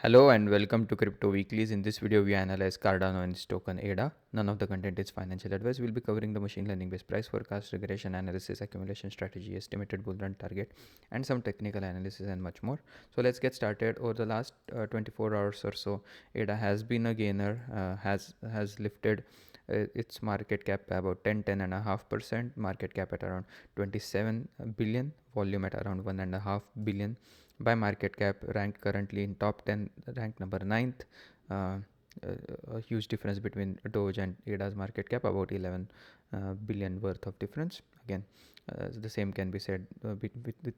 Hello and welcome to Crypto Weeklies. In this video, we analyze Cardano and its token ADA. None of the content is financial advice. We'll be covering the machine learning based price forecast, regression analysis, accumulation strategy, estimated bull run target, and some technical analysis and much more. So let's get started. Over the last 24 hours or so, ADA has been a gainer, has lifted its market cap by about 10.5%, market cap at around 27 billion, volume at around 1.5 billion. By market cap, ranked currently in top 10, ranked number 9th. A huge difference between Doge and ADA's market cap, about 11 billion worth of difference. Again, the same can be said with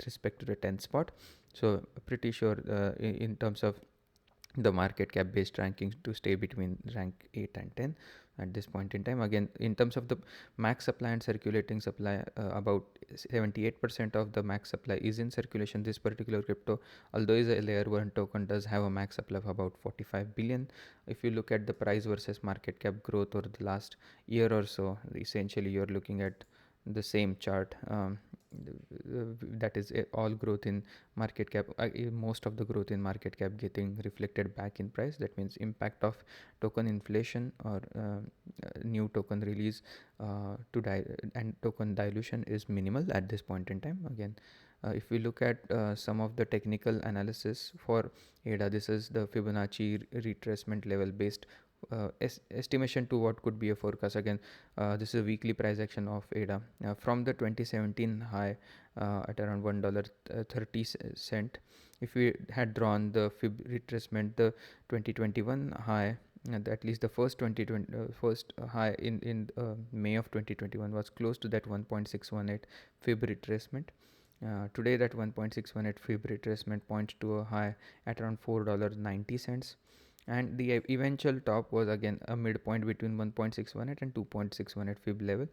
respect to the 10th spot. So pretty sure in terms of the market cap based rankings to stay between rank 8 and 10 at this point in time. Again, in terms of the max supply and circulating supply, about 78% of the max supply is in circulation. This particular crypto, although is a layer 1 token, does have a max supply of about 45 billion. If you look at the price versus market cap growth over the last year or so, essentially you're looking at the same chart. That is all growth in market cap, most of the growth in market cap getting reflected back in price. That means impact of token inflation or new token release and token dilution is minimal at this point in time. Again, if we look at some of the technical analysis for ADA, this is the Fibonacci retracement level based estimation to what could be a forecast. Again, this is a weekly price action of ADA from the 2017 high at around $1.30. If we had drawn the fib retracement, the 2021 high, and at least the first 2020 first high in May of 2021 was close to that 1.618 fib retracement. Today that 1.618 fib retracement points to a high at around $4.90, and the eventual top was again a midpoint between 1.618 and 2.618 fib level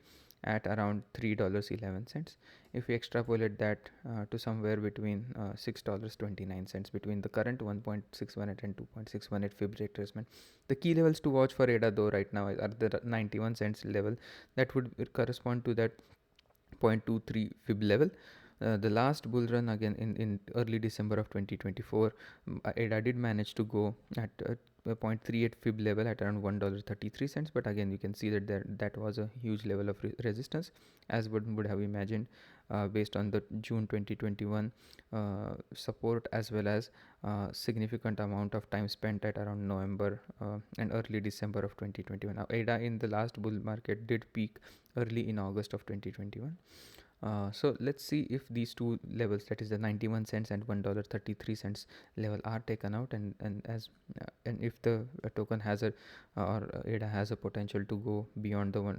at around $3.11. If we extrapolate that to somewhere between $6.29 between the current 1.618 and 2.618 fib retracement. The key levels to watch for ADA though right now are the 91 cents level that would correspond to that 0.23 fib level. The last bull run again in early December of 2024, ADA did manage to go at 0.38 fib level at around $1.33, but again you can see that that was a huge level of resistance, as one would have imagined based on the June 2021 support, as well as significant amount of time spent at around November and early December of 2021. Now ADA in the last bull market did peak early in August of 2021. So let's see if these two levels, that is the 91 cents and $1.33 level, are taken out, and if the token has a or ADA has a potential to go beyond the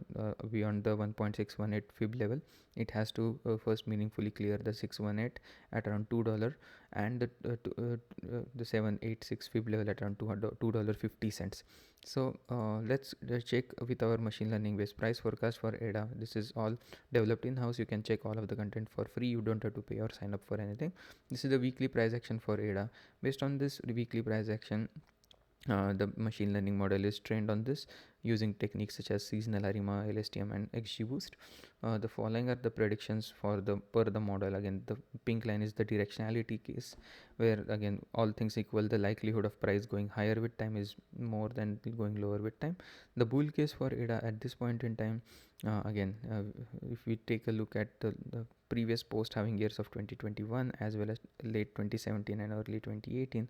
beyond the 1.618 fib level. It has to first meaningfully clear the 618 at around $2 and the 786 fib level at around $2.50. So let's check with our machine learning based price forecast for ADA. This is all developed in house. You can check all of the content for free. You don't have to pay or sign up for anything. This is the weekly price action for ADA. Based on this weekly price action, the machine learning model is trained on this using techniques such as seasonal ARIMA, LSTM, and XGBoost. The following are the predictions for the per the model. Again, the pink line is the directionality case, where again all things equal, the likelihood of price going higher with time is more than going lower with time. The bull case for ADA at this point in time, if we take a look at the previous post having years of 2021 as well as late 2017 and early 2018,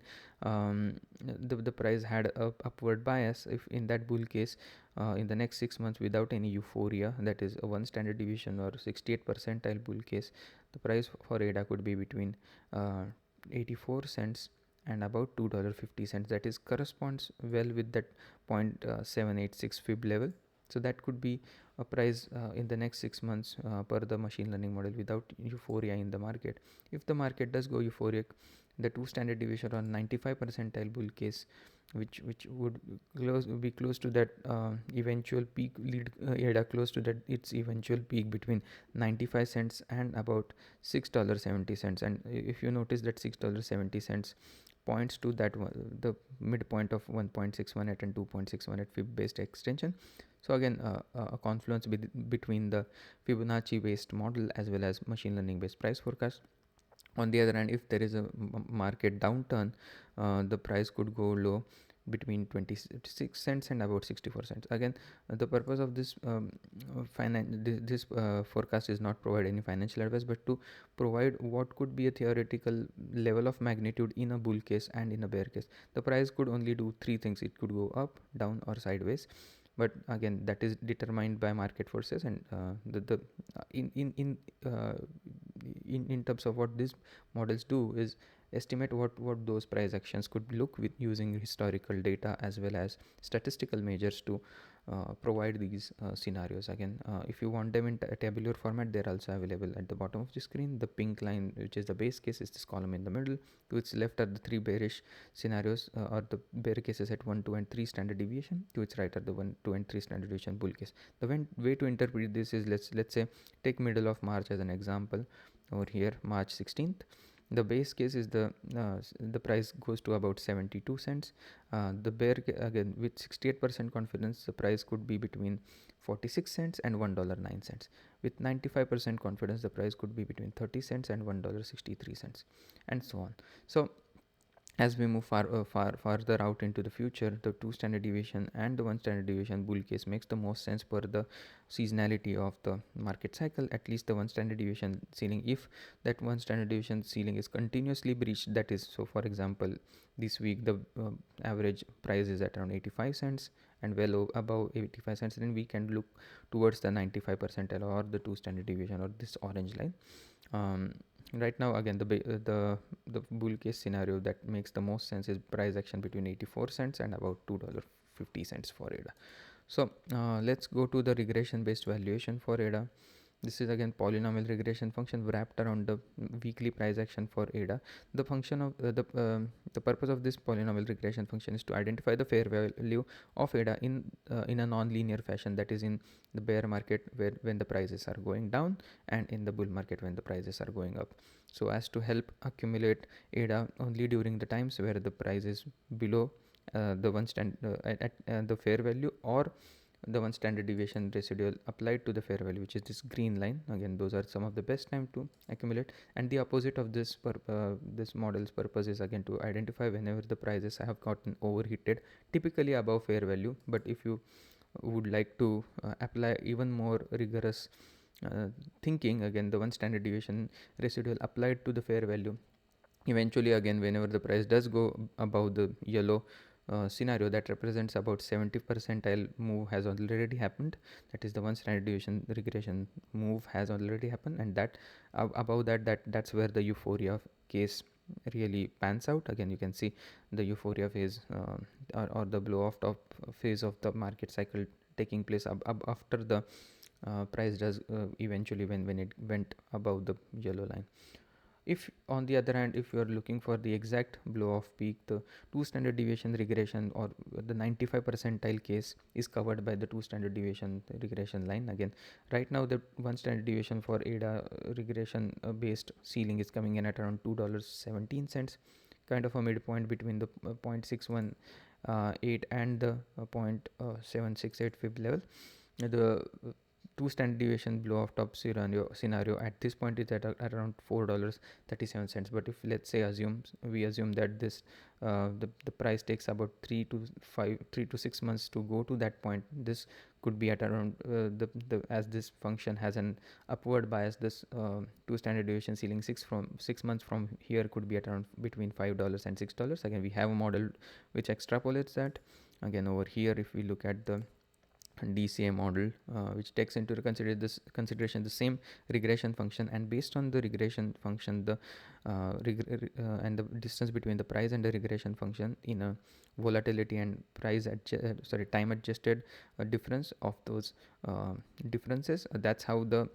the price had a upward bias. If in that bull case, in the next 6 months without any euphoria, that is a 1 standard deviation or 68 percentile bull case, the price for ADA could be between 84 cents and about $2.50. That is corresponds well with that 0.786 fib level. So that could be a price in the next 6 months per the machine learning model without euphoria in the market. If the market does go euphoric, the 2 standard deviation on 95 percentile bull case, which would be close to that eventual peak, lead ADA close to that its eventual peak between 95 cents and about $6.70. And if you notice that $6.70 points to that the midpoint of 1.618 and 2.618 fib based extension. So again, a confluence between the Fibonacci based model as well as machine learning based price forecast. On the other hand, if there is a market downturn, the price could go low between 26 cents and about 64 cents. Again, the purpose of this forecast is not provide any financial advice, but to provide what could be a theoretical level of magnitude in a bull case and in a bear case. The price could only do three things: it could go up, down, or sideways. But again, that is determined by market forces, and the uh, in terms of what these models do is estimate what those price actions could look with using historical data as well as statistical measures to provide these scenarios. Again, if you want them in a tabular format, they're also available at the bottom of the screen. The pink line, which is the base case, is this column in the middle. To its left are the three bearish scenarios, or the bear cases at 1, 2, and 3 standard deviation. To its right are the 1, 2, and 3 standard deviation bull case. The way to interpret this is, let's say take middle of March as an example. Over here, March 16th, the base case is the price goes to about 72 cents. The bear again, with 68% confidence, the price could be between 46 cents and $1.09. With 95% confidence, the price could be between 30 cents and $1.63, and so on. So as we move farther out into the future, the 2 standard deviation and the 1 standard deviation bull case makes the most sense per the seasonality of the market cycle. At least the 1 standard deviation ceiling, if that 1 standard deviation ceiling is continuously breached, that is, so for example, this week the average price is at around 85 cents and well above 85 cents, then we can look towards the 95 percentile or the 2 standard deviation or this orange line. Right now, again, the bull case scenario that makes the most sense is price action between 84 cents and about $2.50 for ADA. So let's go to the regression based valuation for ADA. This is again polynomial regression function wrapped around the weekly price action for ADA. The function of the purpose of this polynomial regression function is to identify the fair value of ADA in a non-linear fashion, that is in the bear market when the prices are going down, and in the bull market when the prices are going up, so as to help accumulate ADA only during the times where the price is below the one stand at the fair value, or the 1 standard deviation residual applied to the fair value, which is this green line. Again, those are some of the best time to accumulate. And the opposite of this this model's purpose is again to identify whenever the prices have gotten overheated, typically above fair value. But if you would like to apply even more rigorous thinking, again, the 1 standard deviation residual applied to the fair value, eventually again whenever the price does go above the yellow scenario, that represents about 70 percentile move has already happened. That is, the 1 standard deviation regression move has already happened, and that above that's where the euphoria case really pans out. Again, you can see the euphoria phase or the blow off top phase of the market cycle taking place after the price does eventually when it went above the yellow line. If on the other hand, if you are looking for the exact blow off peak, the 2 standard deviation regression or the 95 percentile case is covered by the 2 standard deviation regression line. Again, right now the 1 standard deviation for ADA regression based ceiling is coming in at around $2.17, kind of a midpoint between the 0.618 and the 0.768 fib level. The 2 standard deviation blow off top scenario at this point is at around $4.37. But if let's say we assume that this the price takes about 3 to 6 months to go to that point, this could be at around the as this function has an upward bias, this 2 standard deviation ceiling 6 months from here could be at around between $5 and $6. Again, we have a model which extrapolates that. Again, over here, if we look at the DCA model, which takes into consideration the same regression function, and based on the regression function, the and the distance between the price and the regression function in a volatility and time adjusted difference of those differences, that's how the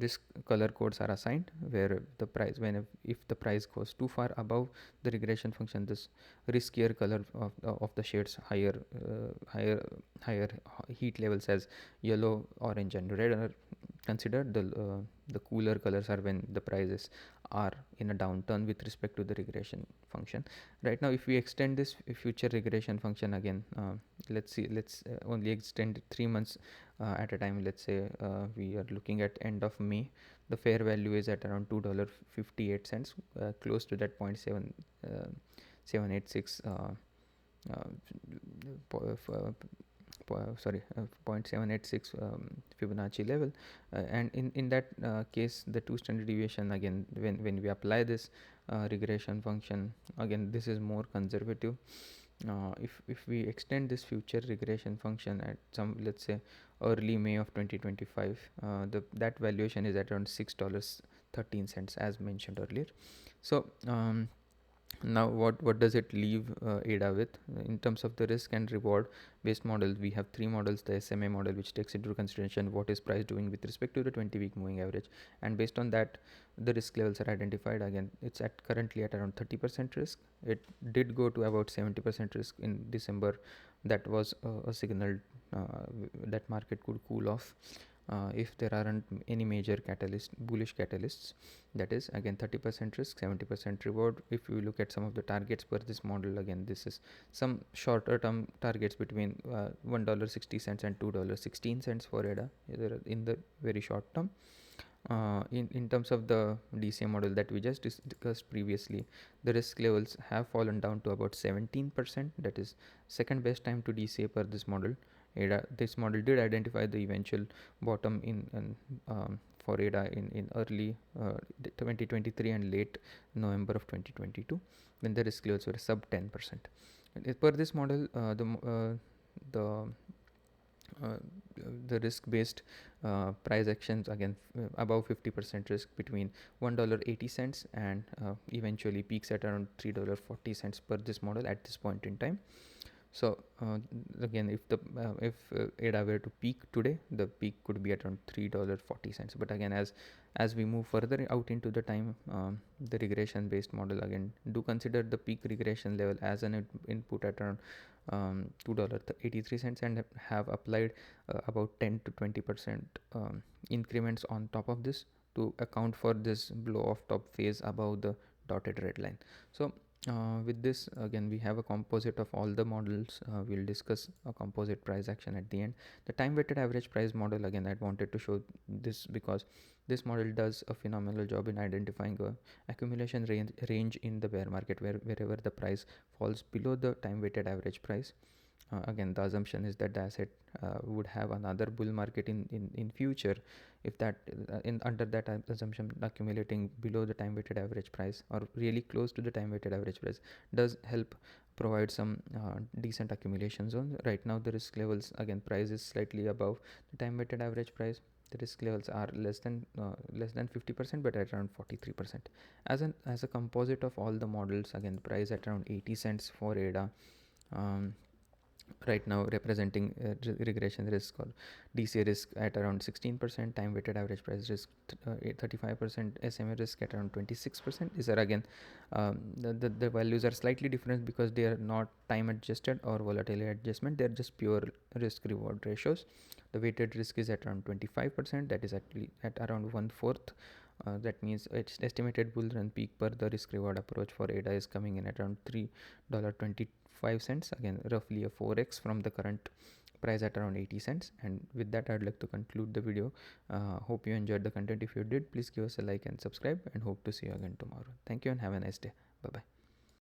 risk color codes are assigned, where the price if the price goes too far above the regression function, this riskier color of the shades higher heat levels as yellow, orange, and red are considered. The cooler colors are when the price is are in a downturn with respect to the regression function. Right now, if we extend this future regression function again, let's only extend 3 months at a time. Let's say we are looking at end of May. The fair value is at around $2.58, close to that 0.786 0.786 Fibonacci level, and in that case, the two standard deviation, again, when we apply this regression function, again this is more conservative. If we extend this future regression function at some, let's say, early May of 2025, that valuation is at around $6.13, as mentioned earlier. So now what does it leave ADA with in terms of the risk and reward based model? We have three models: the SMA model, which takes into consideration what is price doing with respect to the 20-week moving average, and based on that the risk levels are identified. Again, it's currently at around 30% risk. It did go to about 70% risk in December. That was a signal that market could cool off if there aren't any major bullish catalysts. That is, again, 30% risk, 70% reward. If you look at some of the targets per this model, again, this is some shorter term targets between $1.60 and $2.16 for ADA in the very short term. In terms of the DCA model that we just discussed previously, the risk levels have fallen down to about 17%. That is second best time to DCA per this model. This model did identify the eventual bottom for ADA in early 2023 and late November of 2022, when the risk levels were sub 10%. And per this model, the risk-based price actions, again, above 50% risk between $1.80 and eventually peaks at around $3.40 per this model at this point in time. So again, if ADA were to peak today, the peak could be at around $3.40. But again, as we move further out into the time, the regression based model, again, do consider the peak regression level as an input at around $2.83, and have applied about 10 to 20% increments on top of this to account for this blow off top phase above the dotted red line. So with this, again, we have a composite of all the models. We'll discuss a composite price action at the end. The time weighted average price model, again, I wanted to show this because this model does a phenomenal job in identifying a accumulation range in the bear market, wherever the price falls below the time weighted average price. Again, the assumption is that the asset would have another bull market in future. If that under that assumption, accumulating below the time weighted average price or really close to the time weighted average price does help provide some decent accumulation zone. Right now the risk levels, again, price is slightly above the time weighted average price. The risk levels are less than 50%, but at around 43%. As a composite of all the models, again, price at around 80 cents for ADA. Right now representing regression risk or DCA risk at around 16%, time weighted average price risk 35%, SMA risk at around 26%. These are, again, the values are slightly different because they are not time adjusted or volatility adjustment. They are just pure risk reward ratios. The weighted risk is at around 25%. That is actually at around 1/4. That means its estimated bull run peak per the risk reward approach for ADA is coming in at around $3.25. Again, roughly a 4x from the current price at around 80 cents. And with that, I'd like to conclude the video. Hope you enjoyed the content. If you did, please give us a like and subscribe, and hope to see you again tomorrow. Thank you and have a nice day. Bye bye.